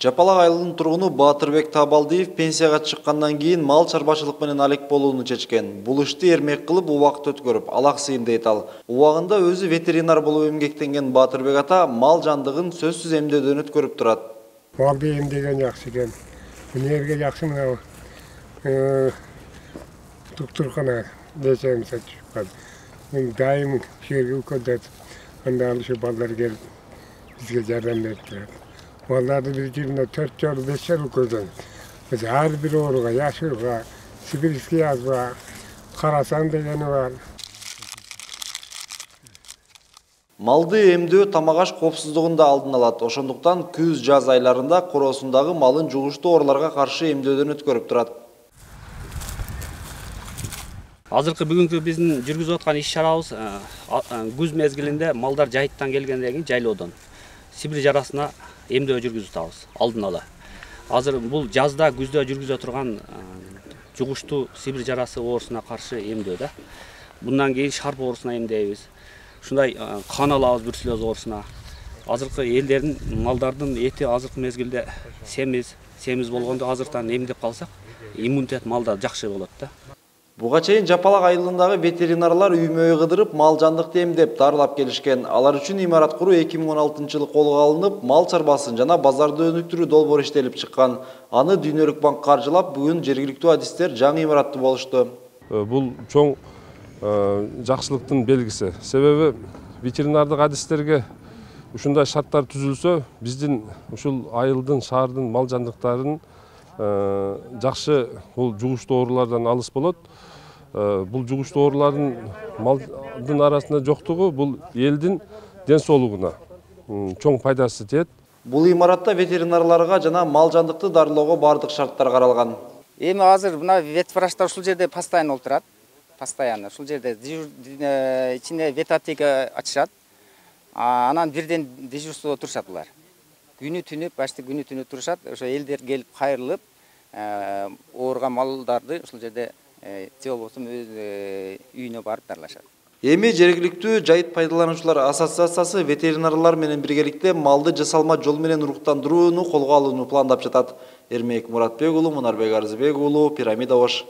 Жапалак айылынын тургуну Батырбек Табалдиев пенсияга чыккандан кийин мал чарбачылык менен алек болууну чечкен. Бул ишти эрмек кылып убакыт өткөрүп, алаксыйм дейт ал. Убагында өзү ветеринар болуп эмгектенген Батырбек ата мал жандыгын сөзсүз эмдөөдөн өткөрүп турат. Малды эмдеген жакшы экен. Эмнеге жакшы мына доктуркана десем чыккан. Мен дайым жерге укөлдөт. Анда алышы балдар келип бизге жардам берип турат. Малдарды bir жылда 4 жыл 5 жыл укөлдөн. Ар бир ооруга, яшырга, сибирский язга, карасан дегени бар. Малды эмдөө тамак аш коопсуздугун да алдын алат. Ошондуктан күз-жаз айларында короосундагы малын жугуштуу ооруларга каршы эмдөөдөн өткөрүп турат. Азыркы бүгүнкү биздин жүргүзүп аткан иш-чарабыз күз мезгилинде малдар жайыттан келгенден кийин жайлоодон Сибир жарасына эмдөө жүргүзүп атабыз алдын ала. Азыр бул жазда, күздө жүргүзө турган жугуштуу Сибир жарасы оорусуна каршы эмдөө да. Bundan кийин шарп оорусуна эмдейбиз. Ушундай кан алабыз бруцеллез оорусуна. Азыркы элдердин малдардын эти азыркы мезгилде семиз болгондо азыртан эмдеп калсак, иммунитет малда жакшы болот да. Буга чейин Жапалак айылындагы ветеринарлар үймөй кыдырып, мал жандыкты эмдеп, дарылап келишкен. Алар үчүн имарат куруу 2016-жылы колго алынып, мал чарбасын жана базарды өнүктүрүү долбоор иштелип чыккан. Аны Дүйнөлүк банк каржылап, бүгүн жергиликтүү адистер жаңы имаратты болушту. Бул чоң жакшылыктын белгиси. Себеби ветеринардык адистерге ушундай шарттар түзүлсө, биздин ушул айылдын, шаардын мал жандыктарын жакшы бул жугуштуу оорулардан алыс болот. Бул жугуштуу оорулардын малдын арасында жоктугу бул элдин ден соолугуна чоң пайдасы тиет. Бул имаратта ветеринарларга жана мал жандыкты дарылоого бардык шарттар каралган. Эми азыр мына ветврачтар ушул жерде постоянно отурат. Постоянно ушул жерде ичине ветаптека ачышат. Анан бирден дежурствого турушат булар. Күнү түнү, почти күнү түнү турушат. Ошо элдер келип кайрылып, ооруган малдарды ушул жерде же болбосо өз үйүнө барып дарылашат. Эми жергиликтүү жайыт пайдалануучулар ассоциациясы ветеринарлар менен биргеликте малды жасалма жол менен уруктандырууну колго алууну пландап жатат. Эрмек Муратбек уулу, Мунарбек Арзыбек уулу, Пирамида Ош.